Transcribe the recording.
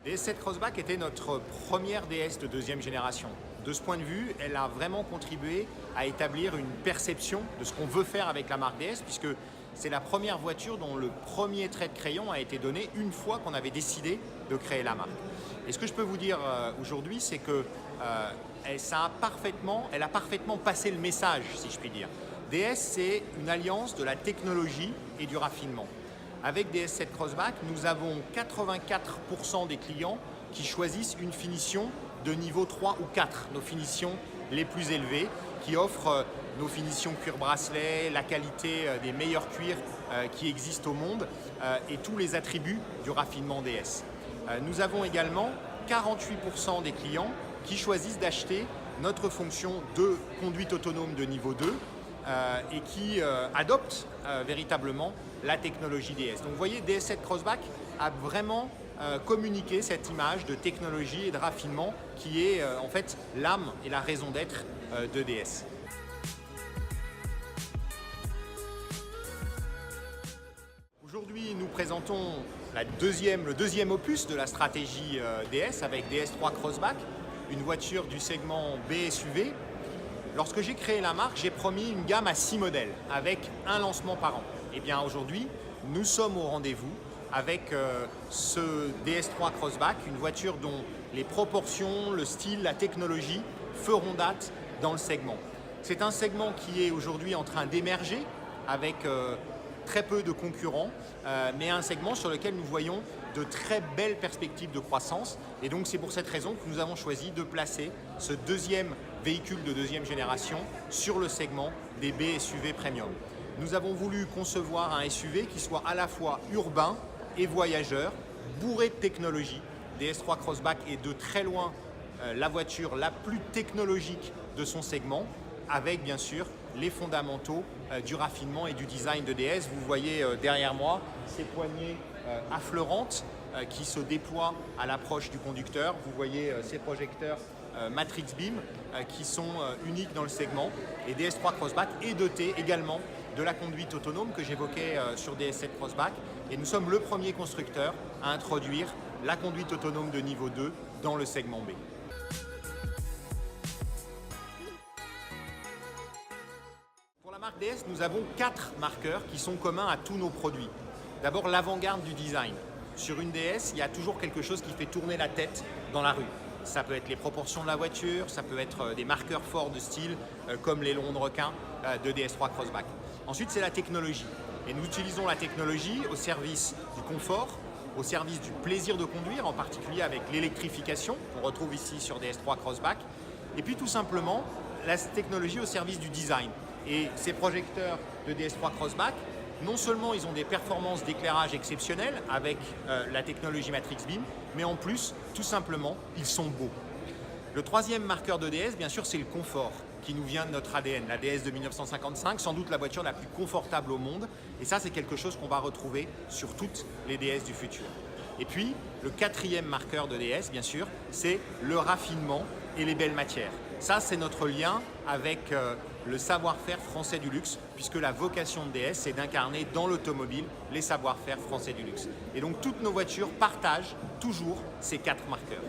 DS7 Crossback était notre première DS de deuxième génération. De ce point de vue, elle a vraiment contribué à établir une perception de ce qu'on veut faire avec la marque DS, puisque c'est la première voiture dont le premier trait de crayon a été donné une fois qu'on avait décidé de créer la marque. Et ce que je peux vous dire aujourd'hui, c'est que elle a parfaitement passé le message, si je puis dire. DS, c'est une alliance de la technologie et du raffinement. Avec DS7 Crossback, nous avons 84% des clients qui choisissent une finition de niveau 3 ou 4, nos finitions les plus élevées, qui offrent nos finitions cuir bracelet, la qualité des meilleurs cuirs qui existent au monde et tous les attributs du raffinement DS. Nous avons également 48% des clients qui choisissent d'acheter notre fonction de conduite autonome de niveau 2 et qui adoptent véritablement la technologie DS. Donc vous voyez, DS7 Crossback a vraiment communiqué cette image de technologie et de raffinement qui est en fait l'âme et la raison d'être de DS. Aujourd'hui, nous présentons le deuxième opus de la stratégie DS avec DS3 Crossback, une voiture du segment B SUV. Lorsque j'ai créé la marque, j'ai promis une gamme à 6 modèles avec un lancement par an. Et bien aujourd'hui, nous sommes au rendez-vous avec ce DS3 Crossback, une voiture dont les proportions, le style, la technologie feront date dans le segment. C'est un segment qui est aujourd'hui en train d'émerger avec très peu de concurrents, mais un segment sur lequel nous voyons de très belles perspectives de croissance. Et donc c'est pour cette raison que nous avons choisi de placer ce deuxième véhicule de deuxième génération sur le segment des B SUV Premium. Nous avons voulu concevoir un SUV qui soit à la fois urbain et voyageur, bourré de technologie. DS3 Crossback est de très loin la voiture la plus technologique de son segment, avec bien sûr les fondamentaux du raffinement et du design de DS. Vous voyez derrière moi ces poignées affleurantes qui se déploient à l'approche du conducteur. Vous voyez ces projecteurs Matrix Beam qui sont uniques dans le segment. Et DS3 Crossback est doté également de la conduite autonome que j'évoquais sur DS7 Crossback. Et nous sommes le premier constructeur à introduire la conduite autonome de niveau 2 dans le segment B. Pour la marque DS, nous avons 4 marqueurs qui sont communs à tous nos produits. D'abord, l'avant-garde du design. Sur une DS, il y a toujours quelque chose qui fait tourner la tête dans la rue. Ça peut être les proportions de la voiture, ça peut être des marqueurs forts de style comme l'aileron de requin de DS3 Crossback. Ensuite, c'est la technologie. Et nous utilisons la technologie au service du confort, au service du plaisir de conduire, en particulier avec l'électrification qu'on retrouve ici sur DS3 Crossback. Et puis tout simplement, la technologie au service du design. Et ces projecteurs de DS3 Crossback, non seulement ils ont des performances d'éclairage exceptionnelles avec la technologie Matrix Beam, mais en plus, tout simplement, ils sont beaux. Le troisième marqueur de DS, bien sûr, c'est le confort qui nous vient de notre ADN. La DS de 1955, sans doute la voiture la plus confortable au monde. Et ça, c'est quelque chose qu'on va retrouver sur toutes les DS du futur. Et puis, le quatrième marqueur de DS, bien sûr, c'est le raffinement et les belles matières. Ça, c'est notre lien avec le savoir-faire français du luxe, puisque la vocation de DS, c'est d'incarner dans l'automobile les savoir-faire français du luxe. Et donc, toutes nos voitures partagent toujours ces 4 marqueurs.